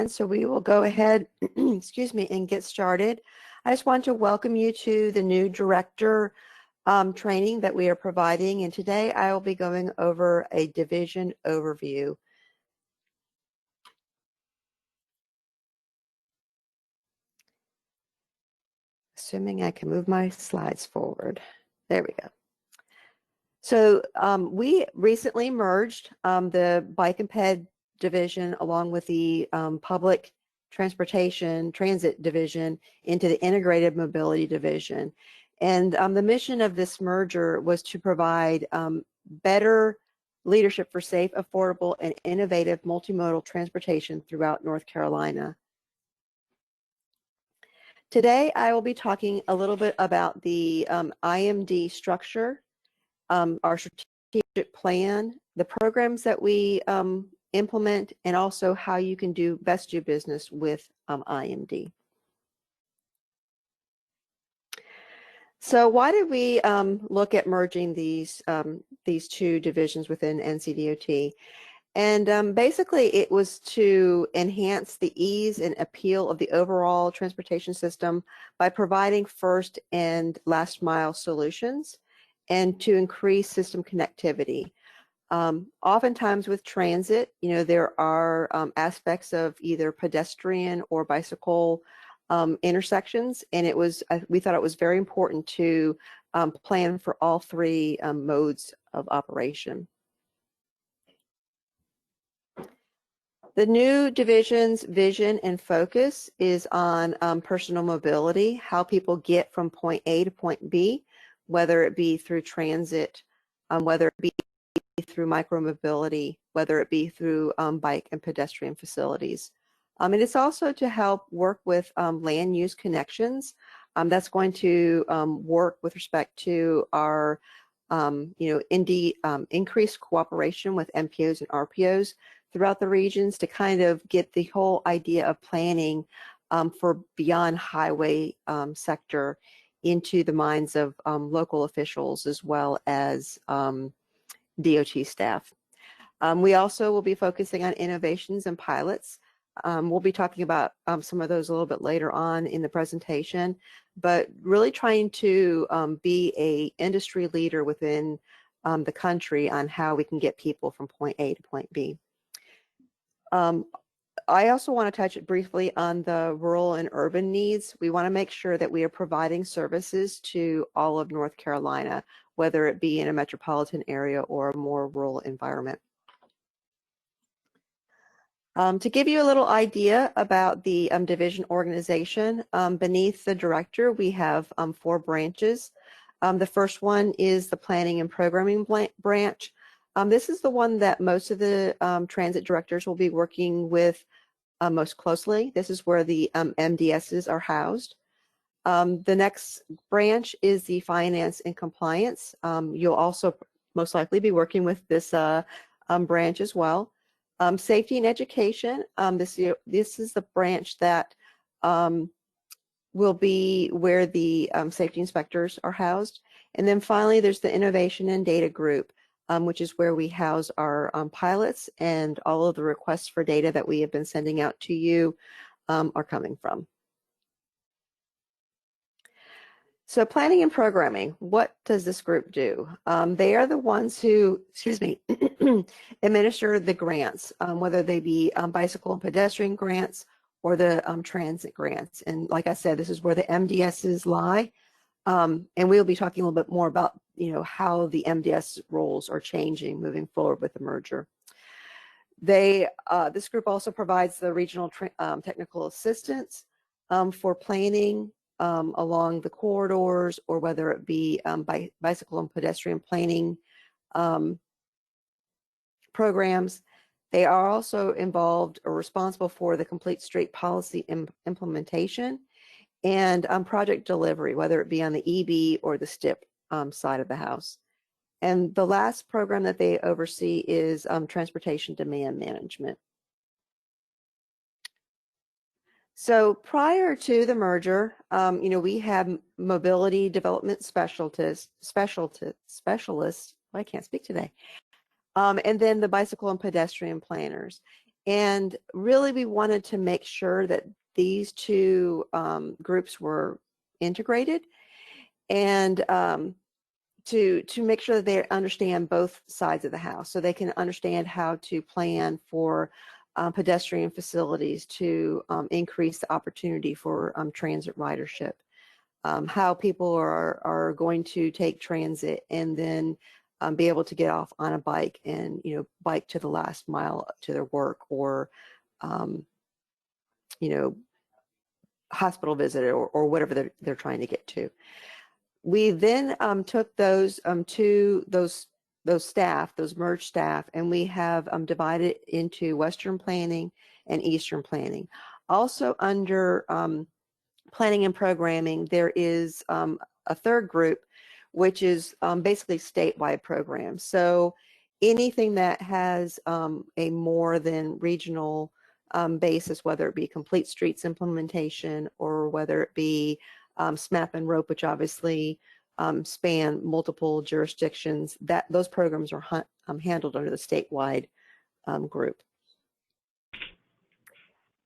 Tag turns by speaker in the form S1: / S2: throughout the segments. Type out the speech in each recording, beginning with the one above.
S1: So we will go ahead, excuse me, and get started. I just want to welcome you to the new director training that we are providing. And today I will be going over a division overview. Assuming I can move my slides forward. There we go. So we recently merged the Bike and Ped division along with the public transportation transit division into the integrated mobility division. And the mission of this merger was to provide better leadership for safe, affordable, and innovative multimodal transportation throughout North Carolina. Today, I will be talking a little bit about the IMD structure, our strategic plan, the programs that we implement, and also how you can best do business with IMD. So why did we look at merging these two divisions within NCDOT? And basically it was to enhance the ease and appeal of the overall transportation system by providing first and last mile solutions and to increase system connectivity. Oftentimes with transit, there are aspects of either pedestrian or bicycle intersections, and we thought it was very important to plan for all three modes of operation. The new division's vision and focus is on personal mobility, how people get from point A to point B, whether it be through transit, whether it be through micromobility, whether it be through bike and pedestrian facilities. And it's also to help work with land use connections. That's going to work with respect to our increased cooperation with MPOs and RPOs throughout the regions to kind of get the whole idea of planning for beyond highway sector into the minds of local officials as well as DOT staff. We also will be focusing on innovations and pilots. We'll be talking about some of those a little bit later on in the presentation, but really trying to be an industry leader within the country on how we can get people from point A to point B. I also want to touch briefly on the rural and urban needs. We want to make sure that we are providing services to all of North Carolina, whether it be in a metropolitan area or a more rural environment. To give you a little idea about the division organization, beneath the director, we have 4 branches. The first one is the planning and programming branch. This is the one that most of the transit directors will be working with most closely. This is where the MDSs are housed. The next branch is the finance and compliance. You'll also most likely be working with this branch as well. Safety and education. This is the branch that will be where the safety inspectors are housed. And then finally, there's the innovation and data group, which is where we house our pilots, and all of the requests for data that we have been sending out to you are coming from. So planning and programming, what does this group do? They are the ones who, administer the grants, whether they be bicycle and pedestrian grants or the transit grants. And like I said, this is where the MDSs lie. And we'll be talking a little bit more about, how the MDS roles are changing moving forward with the merger. This group also provides the regional technical assistance for planning along the corridors, or whether it be bicycle and pedestrian planning programs. They are also involved or responsible for the complete street policy implementation and project delivery, whether it be on the EB or the STIP side of the house. And the last program that they oversee is transportation demand management. So prior to the merger, we have mobility development specialists, I can't speak today, and then the bicycle and pedestrian planners. And really we wanted to make sure that these two groups were integrated, and to make sure that they understand both sides of the house, so they can understand how to plan for pedestrian facilities to increase the opportunity for transit ridership, how people are going to take transit and then be able to get off on a bike and, you know, bike to the last mile to their work, or you know, hospital visit, or whatever they're trying to get to. We then took those those staff, those merged staff, and we have divided into Western Planning and Eastern Planning. Also under planning and programming, there is a third group, which is basically statewide programs. So anything that has a more than regional basis, whether it be complete streets implementation, or whether it be SMAP and ROPE, which obviously span multiple jurisdictions, that those programs are handled under the statewide group.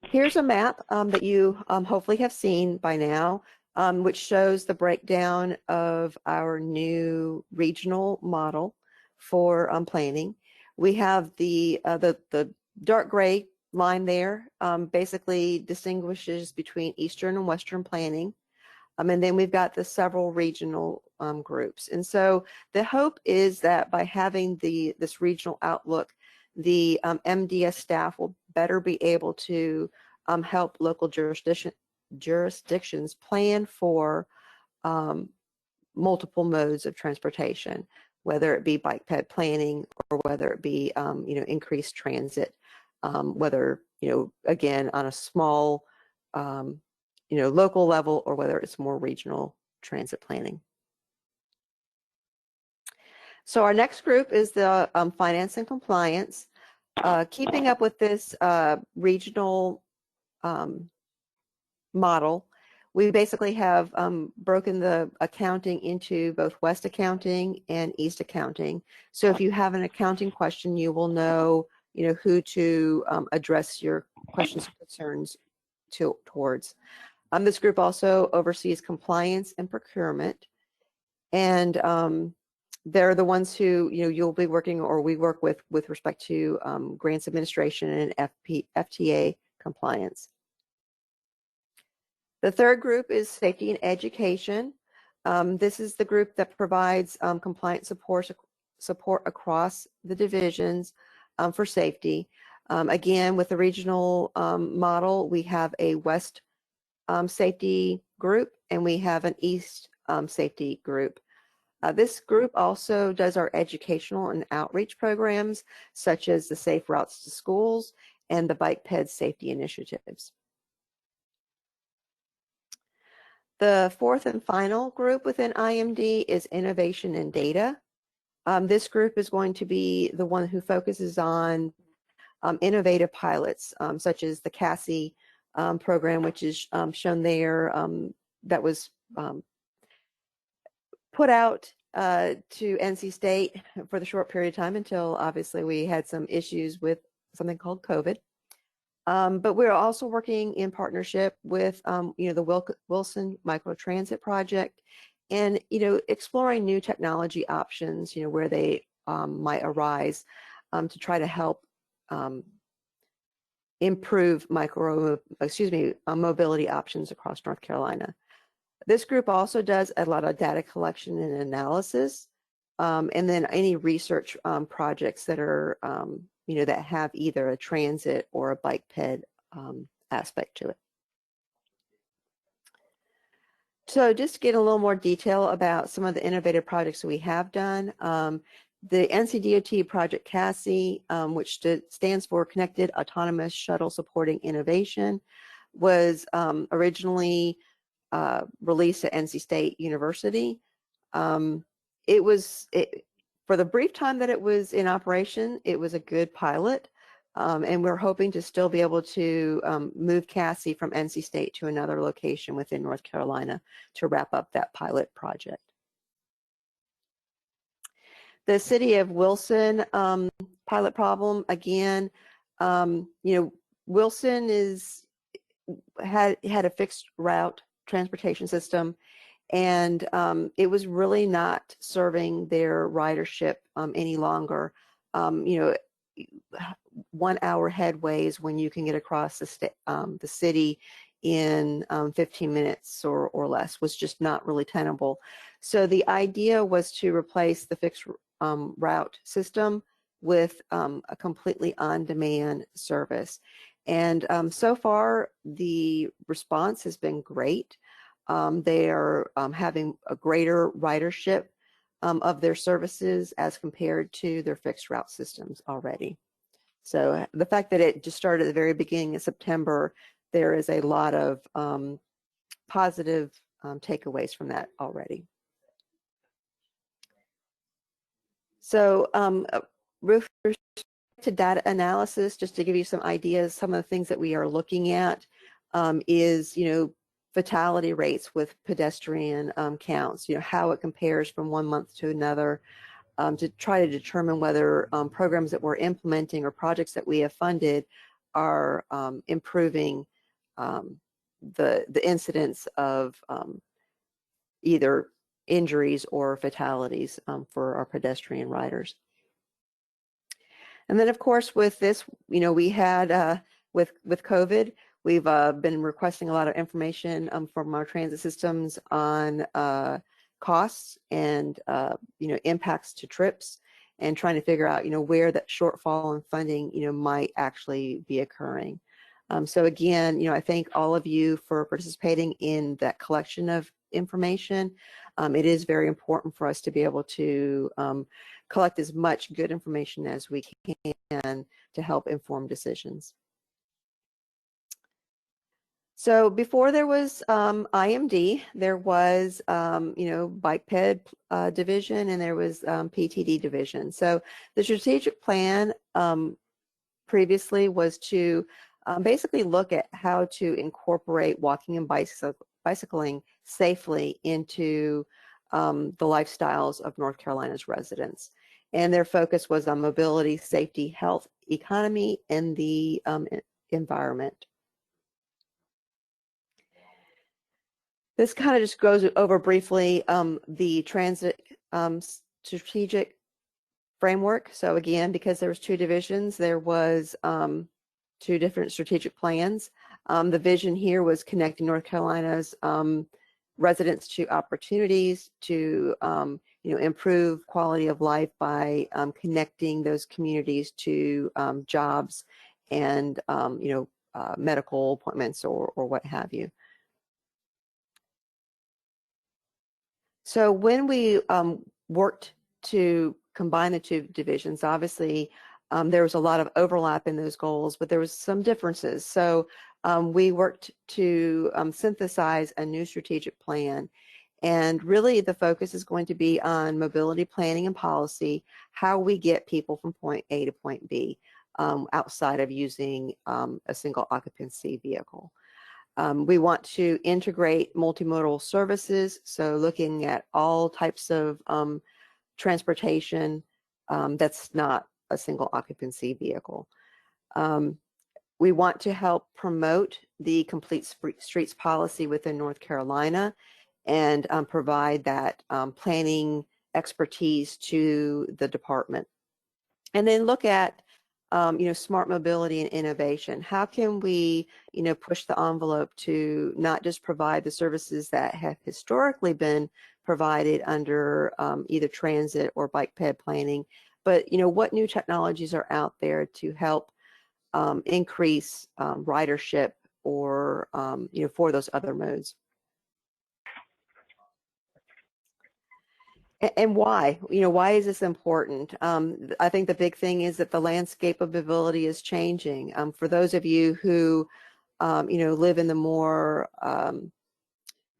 S1: Here's a map that you hopefully have seen by now, which shows the breakdown of our new regional model for planning. We have the dark gray line there, basically distinguishes between Eastern and Western planning. And then we've got the several regional groups. And so the hope is that by having this regional outlook, the MDS staff will better be able to help local jurisdictions plan for multiple modes of transportation, whether it be bike ped planning, or whether it be you know, increased transit, whether, you know, again on a small you know, local level, or whether it's more regional transit planning. So our next group is the finance and compliance. Keeping up with this regional model, we basically have broken the accounting into both West accounting and East accounting. So if you have an accounting question, you will know, you know, who to address your questions and concerns towards. This group also oversees compliance and procurement, and they're the ones who, you know, you'll be working, or we work with respect to grants administration and FTA compliance. The third group is safety and education. This is the group that provides compliance support across the divisions for safety. Again, with the regional model, we have a West safety group, and we have an East safety group. This group also does our educational and outreach programs, such as the Safe Routes to Schools and the Bike Ped Safety Initiatives. The fourth and final group within IMD is innovation and data. This group is going to be the one who focuses on innovative pilots, such as the CASI program, which is shown there, that was put out to NC State for the short period of time until obviously we had some issues with something called COVID. But we're also working in partnership with you know, the Wilson Microtransit Project, and, you know, exploring new technology options, you know, where they might arise, to try to help improve mobility options across North Carolina. This group also does a lot of data collection and analysis, and then any research projects that are, you know, that have either a transit or a bike ped aspect to it. So just to get a little more detail about some of the innovative projects that we have done, the NCDOT Project CASI, which stands for Connected Autonomous Shuttle Supporting Innovation, was originally released at NC State University. For the brief time that it was in operation, it was a good pilot, and we're hoping to still be able to move CASI from NC State to another location within North Carolina to wrap up that pilot project. The City of Wilson pilot problem, again, You know, Wilson had a fixed route transportation system, and it was really not serving their ridership any longer. You know, 1 hour headways when you can get across the city in 15 minutes or less was just not really tenable. So the idea was to replace the fixed route system with a completely on-demand service. And so far, the response has been great. They are having a greater ridership of their services as compared to their fixed route systems already. So the fact that it just started at the very beginning of September, there is a lot of positive takeaways from that already. So with respect to data analysis, just to give you some ideas, some of the things that we are looking at is, you know, fatality rates with pedestrian counts, you know, how it compares from one month to another, to try to determine whether programs that we're implementing or projects that we have funded are improving the incidence of either injuries or fatalities for our pedestrian riders. And then, of course, with this, you know, we had with COVID, we've been requesting a lot of information from our transit systems on costs and you know, impacts to trips, and trying to figure out, you know, where that shortfall in funding, you know, might actually be occurring. So again, you know, I thank all of you for participating in that collection of information. It is very important for us to be able to collect as much good information as we can to help inform decisions. So before there was IMD, there was, you know, bike ped division, and there was PTD division. So the strategic plan previously was to basically look at how to incorporate walking and bicycling safely into the lifestyles of North Carolina's residents. And their focus was on mobility, safety, health, economy, and the environment. This kind of just goes over briefly the transit strategic framework. So again, because there was two divisions, there was two different strategic plans. The vision here was connecting North Carolina's residents to opportunities to you know, improve quality of life by connecting those communities to jobs and you know, medical appointments or what have you. So when we worked to combine the two divisions, obviously there was a lot of overlap in those goals, but there was some differences. So we worked to synthesize a new strategic plan. And really the focus is going to be on mobility planning and policy, how we get people from point A to point B outside of using a single occupancy vehicle. We want to integrate multimodal services, so looking at all types of transportation that's not a single occupancy vehicle. We want to help promote the complete streets policy within North Carolina and provide that planning expertise to the department. And then look at you know, smart mobility and innovation. How can we, you know, push the envelope to not just provide the services that have historically been provided under either transit or bike ped planning, but, you know, what new technologies are out there to help increase ridership or, you know, for those other modes. And why? You know, why is this important? I think the big thing is that the landscape of mobility is changing. For those of you who, you know, live in the more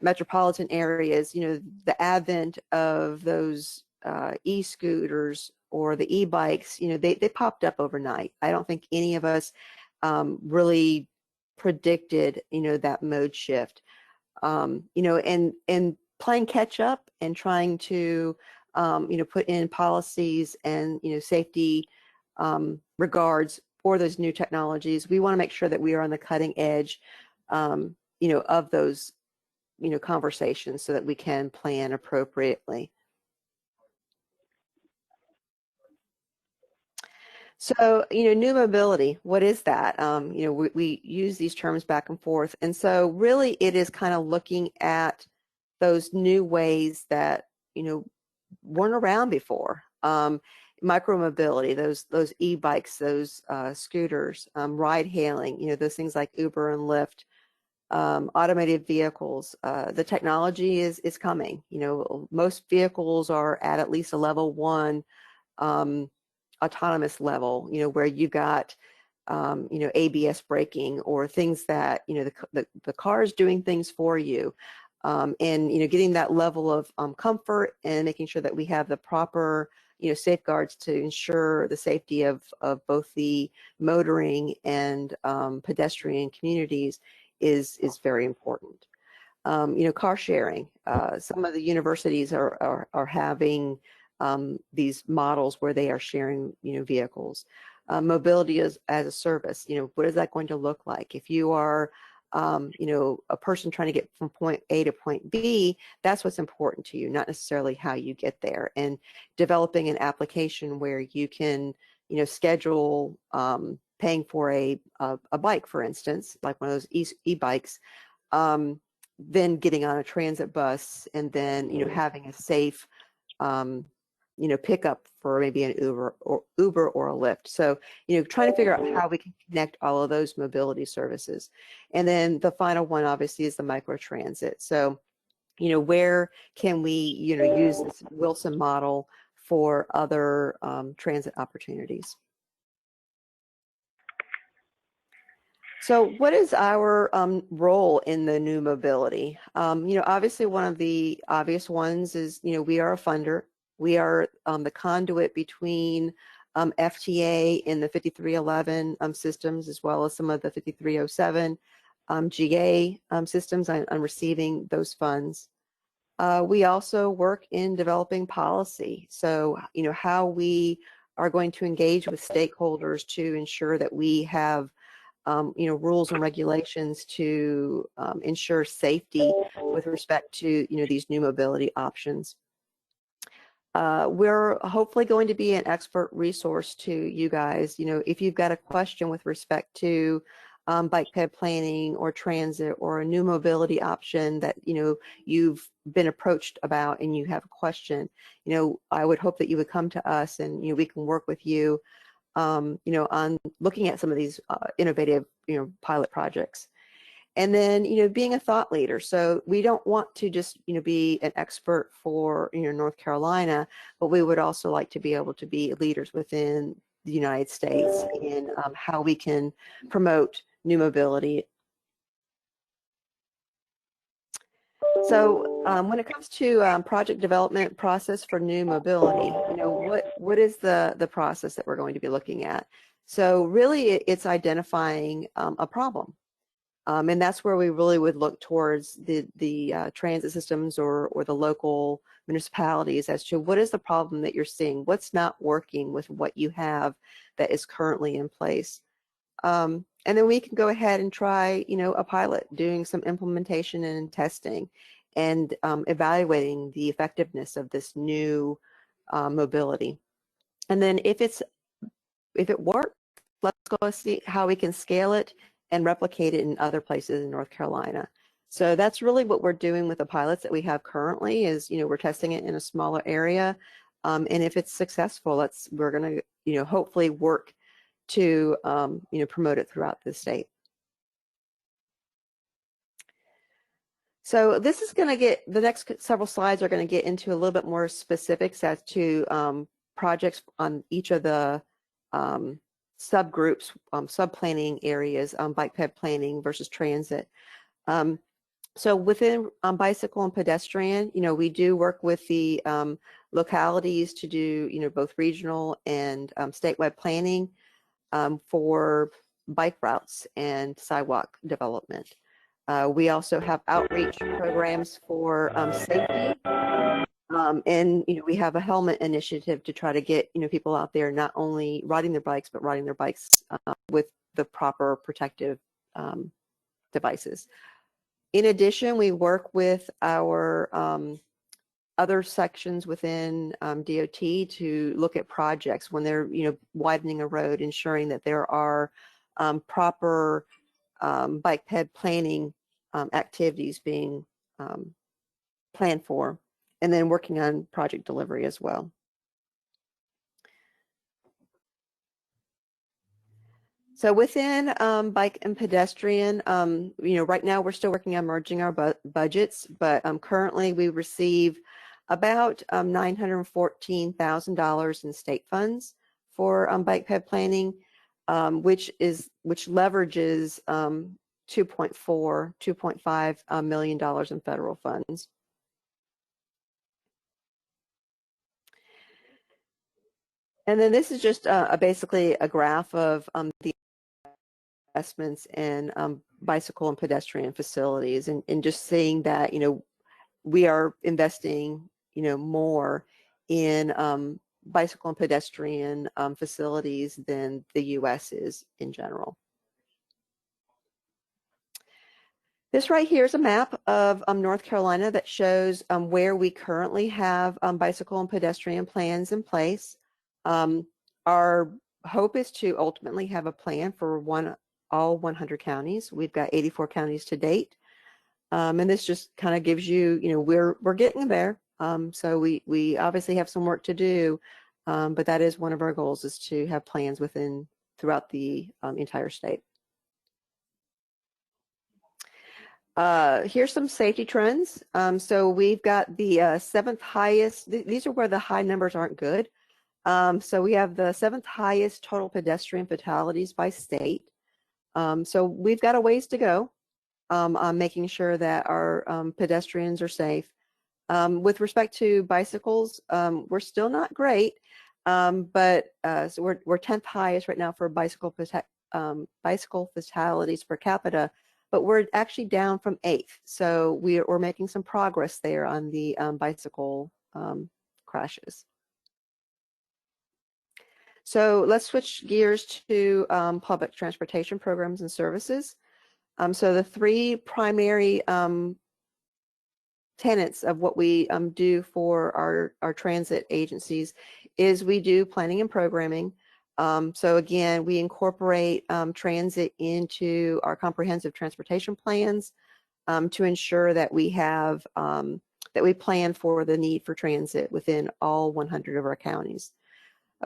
S1: metropolitan areas, you know, the advent of those e-scooters or the e-bikes, you know, they popped up overnight. I don't think any of us really predicted, you know, that mode shift. You know, and playing catch up and trying to, you know, put in policies and, you know, safety regards or those new technologies, we want to make sure that we are on the cutting edge, of those, conversations so that we can plan appropriately. So, new mobility, what is that? We use these terms back and forth. And so really it is kind of looking at those new ways that, weren't around before. Micromobility, those e-bikes, those scooters, ride hailing, those things like Uber and Lyft, automated vehicles. The technology is coming. Most vehicles are at least a level 1 autonomous level, where you've got, ABS braking or things that, the car is doing things for you. And, getting that level of comfort and making sure that we have the proper, safeguards to ensure the safety of both the motoring and pedestrian communities is very important. Car sharing. Some of the universities are having these models where they are sharing, vehicles. Mobility as a service. What is that going to look like? If you are, a person trying to get from point A to point B, that's what's important to you, not necessarily how you get there. And developing an application where you can, schedule paying for a bike, for instance, like one of those e-bikes. Then getting on a transit bus and then, having a safe, pickup for maybe an Uber or a Lyft. So, trying to figure out how we can connect all of those mobility services. And then the final one, obviously, is the microtransit. So, where can we, use this Wilson model for other transit opportunities? So what is our role in the new mobility? Obviously one of the obvious ones is, we are a funder. We are the conduit between FTA and the 5311 systems, as well as some of the 5307 GA systems on receiving those funds. We also work in developing policy. So, how we are going to engage with stakeholders to ensure that we have rules and regulations to ensure safety with respect to, these new mobility options. We're hopefully going to be an expert resource to you guys. If you've got a question with respect to bike ped planning or transit or a new mobility option that, you've been approached about and you have a question, I would hope that you would come to us and, we can work with you on looking at some of these innovative, pilot projects. And then, being a thought leader. So we don't want to just, be an expert for, North Carolina, but we would also like to be able to be leaders within the United States in how we can promote new mobility. So when it comes to project development process for new mobility, what is the process that we're going to be looking at? So really it's identifying a problem. And that's where we really would look towards the transit systems or the local municipalities as to what is the problem that you're seeing, what's not working with what you have that is currently in place. And then we can go ahead and try, a pilot, doing some implementation and testing and evaluating the effectiveness of this new mobility. And then if it works, let's go see how we can scale it and replicate it in other places in North Carolina. So that's really what we're doing with the pilots that we have currently is, we're testing it in a smaller area. And if it's successful, we're going to, hopefully work to, promote it throughout the state. So this is going to get, the next several slides are going to get into a little bit more specifics as to projects on each of the subgroups, sub-planning areas, bike ped planning versus transit. So within bicycle and pedestrian, we do work with the localities to do, both regional and statewide planning for bike routes and sidewalk development. We also have outreach programs for safety And we have a helmet initiative to try to get people out there not only riding their bikes but riding their bikes with the proper protective devices. In addition, we work with our other sections within DOT to look at projects when they're widening a road, ensuring that there are proper bike ped planning activities being planned for, and then working on project delivery as well. So within bike and pedestrian, right now we're still working on merging our budgets, but currently we receive about $914,000 in state funds for bike ped planning, which leverages $2.5 million in federal funds. And then this is just basically a graph of the investments in bicycle and pedestrian facilities, and just seeing that we are investing more in bicycle and pedestrian facilities than the U.S. is in general. This right here is a map of North Carolina that shows where we currently have bicycle and pedestrian plans in place. Our hope is to ultimately have a plan for all 100 counties. We've got 84 counties to date. And this just kind of gives you, we're getting there. So we obviously have some work to do, but that is one of our goals, is to have plans throughout the entire state. Here's some safety trends. So we've got the 7th highest, these are where the high numbers aren't good. So we have the 7th highest total pedestrian fatalities by state. So we've got a ways to go on making sure that our pedestrians are safe. With respect to bicycles, we're still not great, but so we're 10th highest right now for bicycle fatalities per capita, but we're actually down from 8th. So we're making some progress there on the bicycle crashes. So let's switch gears to public transportation programs and services. So the 3 primary tenets of what we do for our transit agencies is we do planning and programming. So again, we incorporate transit into our comprehensive transportation plans to ensure that we have that we plan for the need for transit within all 100 of our counties.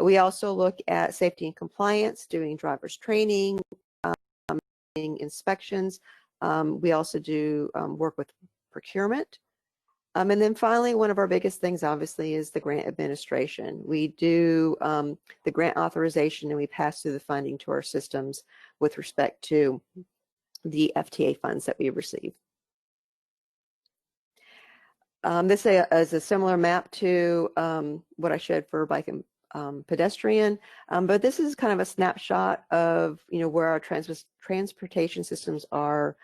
S1: We also look at safety and compliance, doing driver's training, inspections. We also do work with procurement. And then finally, one of our biggest things, obviously, is the grant administration. We do the grant authorization, and we pass through the funding to our systems with respect to the FTA funds that we receive. This is a similar map to what I showed for bike and pedestrian, but this is kind of a snapshot of where our transportation systems are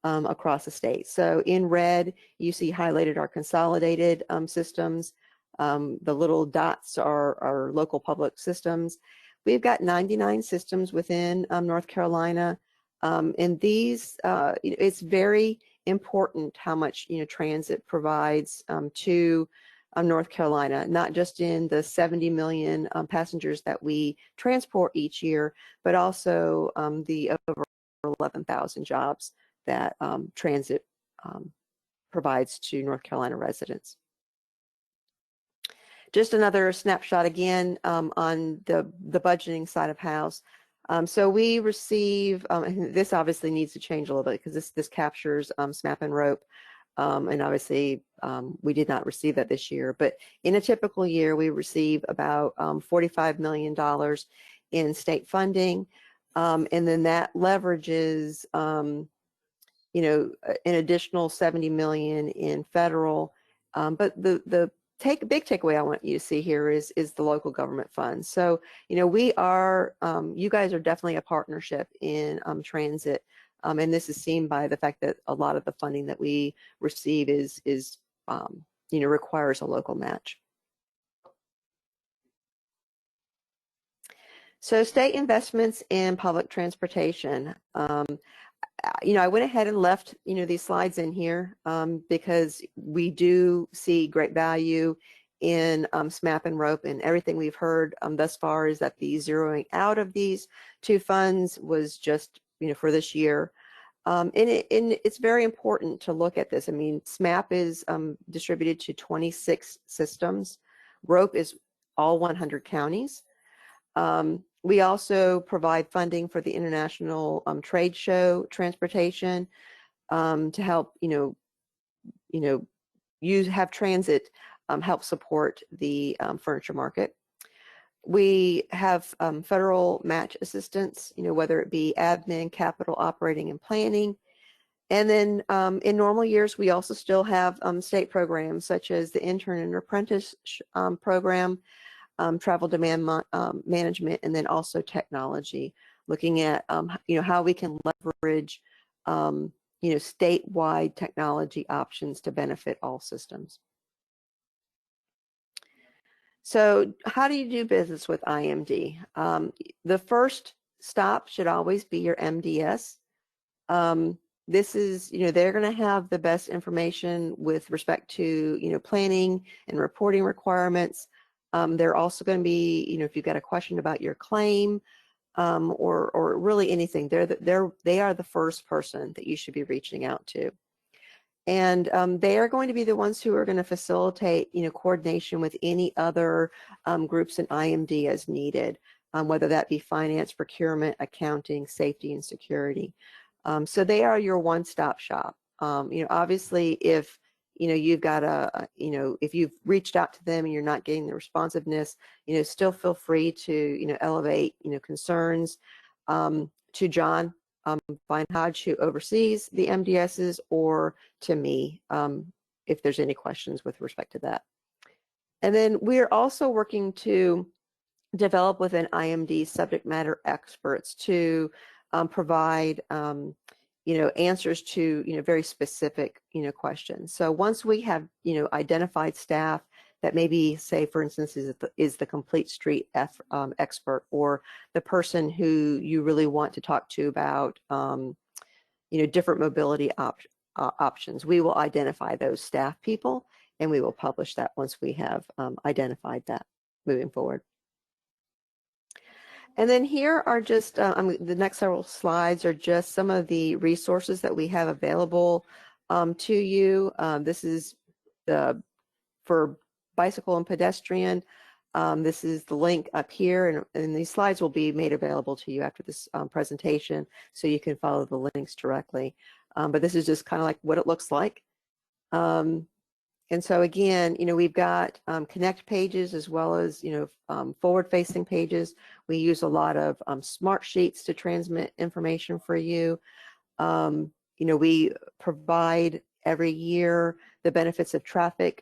S1: across the state. So in red, you see highlighted our consolidated systems. The little dots are our local public systems. We've got 99 systems within North Carolina, and these, it's very important how much transit provides to North Carolina, not just in the 70 million passengers that we transport each year, but also the over 11,000 jobs that transit provides to North Carolina residents. Just another snapshot again on the budgeting side of house. So we receive, this obviously needs to change a little bit because this captures SMAP and ROPE, and obviously we did not receive that this year. But in a typical year, we receive about $45 million in state funding, and then that leverages an additional 70 million in federal. But the big takeaway I want you to see here is the local government funds. So, we are, you guys are definitely a partnership in transit. And this is seen by the fact that a lot of the funding that we receive is requires a local match. So state investments in public transportation. I went ahead and left, these slides in here because we do see great value in SMAP and ROPE, and everything we've heard thus far is that the zeroing out of these two funds was just, for this year. And it's very important to look at this. I mean, SMAP is distributed to 26 systems. ROPE is all 100 counties. We also provide funding for the International Trade Show transportation to help, have transit help support the furniture market. We have federal match assistance, whether it be admin, capital, operating, and planning. And then in normal years, we also still have state programs such as the intern and apprentice program, travel demand management, and then also technology, looking at how we can leverage statewide technology options to benefit all systems. So how do you do business with IMD? The first stop should always be your MDS. This is, they're going to have the best information with respect to, planning and reporting requirements. They're also going to be, if you've got a question about your claim or really anything, they are the first person that you should be reaching out to. And they are going to be the ones who are going to facilitate, coordination with any other groups in IMD as needed, whether that be finance, procurement, accounting, safety, and security. So they are your one-stop shop. Obviously, if you've got if you've reached out to them and you're not getting the responsiveness, still feel free to elevate concerns to John Feinhodge, who oversees the MDSs, or to me if there's any questions with respect to that. And then we are also working to develop within IMD subject matter experts to provide answers to very specific questions. So once we have identified staff that maybe, say, for instance, is the complete street expert, or the person who you really want to talk to about different mobility options, we will identify those staff people and we will publish that once we have identified that moving forward. And then here are just, the next several slides are just some of the resources that we have available to you. This is for bicycle and pedestrian. This is the link up here, and these slides will be made available to you after this presentation, so you can follow the links directly. But this is just kind of like what it looks like. And so again, we've got connect pages as well as, forward-facing pages. We use a lot of smart sheets to transmit information for you. We provide every year the benefits of transit,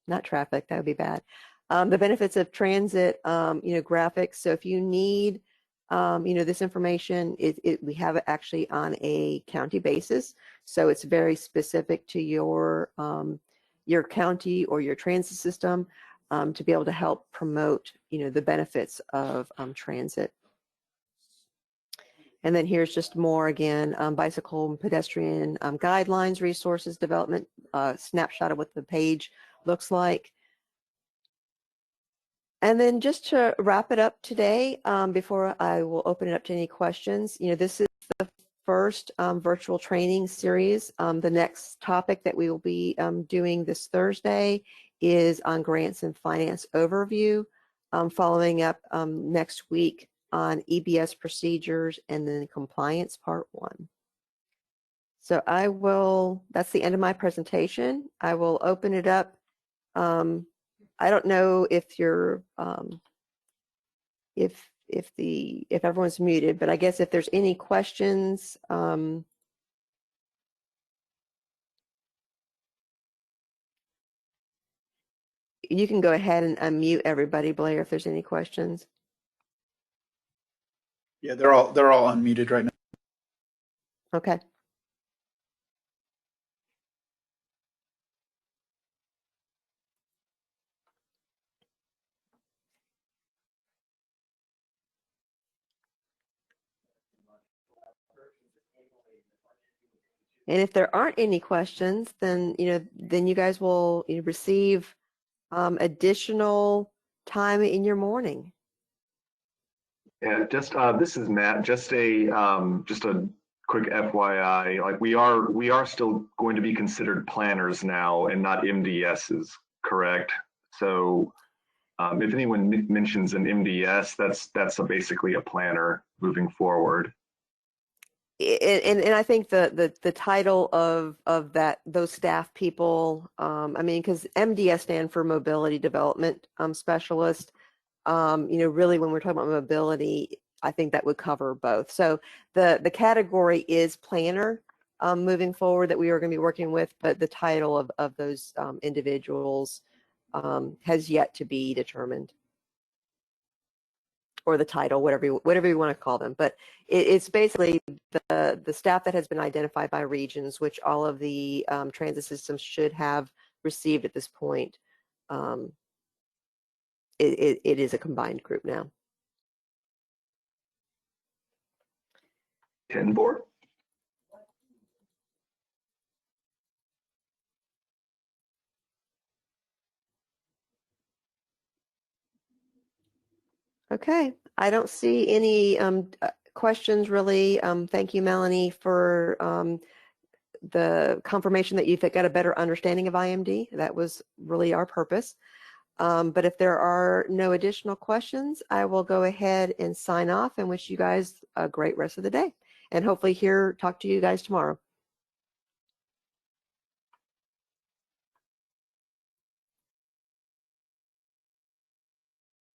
S1: not traffic, that would be bad. The benefits of transit, graphics. So if you need, this information, we have it actually on a county basis. So it's very specific to your county or your transit system to be able to help promote, the benefits of transit. And then here's just more, again, bicycle and pedestrian guidelines, resources, development, snapshot of what the page looks like. And then just to wrap it up today, before I will open it up to any questions, this is the first virtual training series. The next topic that we will be doing this Thursday is on grants and finance overview, following up next week on EBS procedures and then compliance part 1. So that's the end of my presentation. I will open it up. I don't know if you're if everyone's muted, but I guess if there's any questions, you can go ahead and unmute everybody, Blair, if there's any questions.
S2: Yeah, they're all unmuted right now.
S1: Okay. And if there aren't any questions, then then you guys will receive additional time in your morning.
S3: Yeah, just this is Matt. Just a quick FYI. Like we are still going to be considered planners now and not MDSs, correct? So if anyone mentions an MDS, that's basically a planner moving forward.
S1: And I think the title of those staff people, I mean, because MDS stand for Mobility Development Specialist. Really when we're talking about mobility, I think that would cover both. So the category is planner moving forward that we are going to be working with, but the title of those individuals has yet to be determined, or the title, whatever you want to call them. But it's basically the staff that has been identified by regions, which all of the transit systems should have received at this point. It is a combined group now.
S3: 10 board.
S1: Okay, I don't see any questions really. Thank you, Melanie, for the confirmation that you've got a better understanding of IMD. That was really our purpose. But if there are no additional questions, I will go ahead and sign off and wish you guys a great rest of the day. And hopefully talk to you guys tomorrow.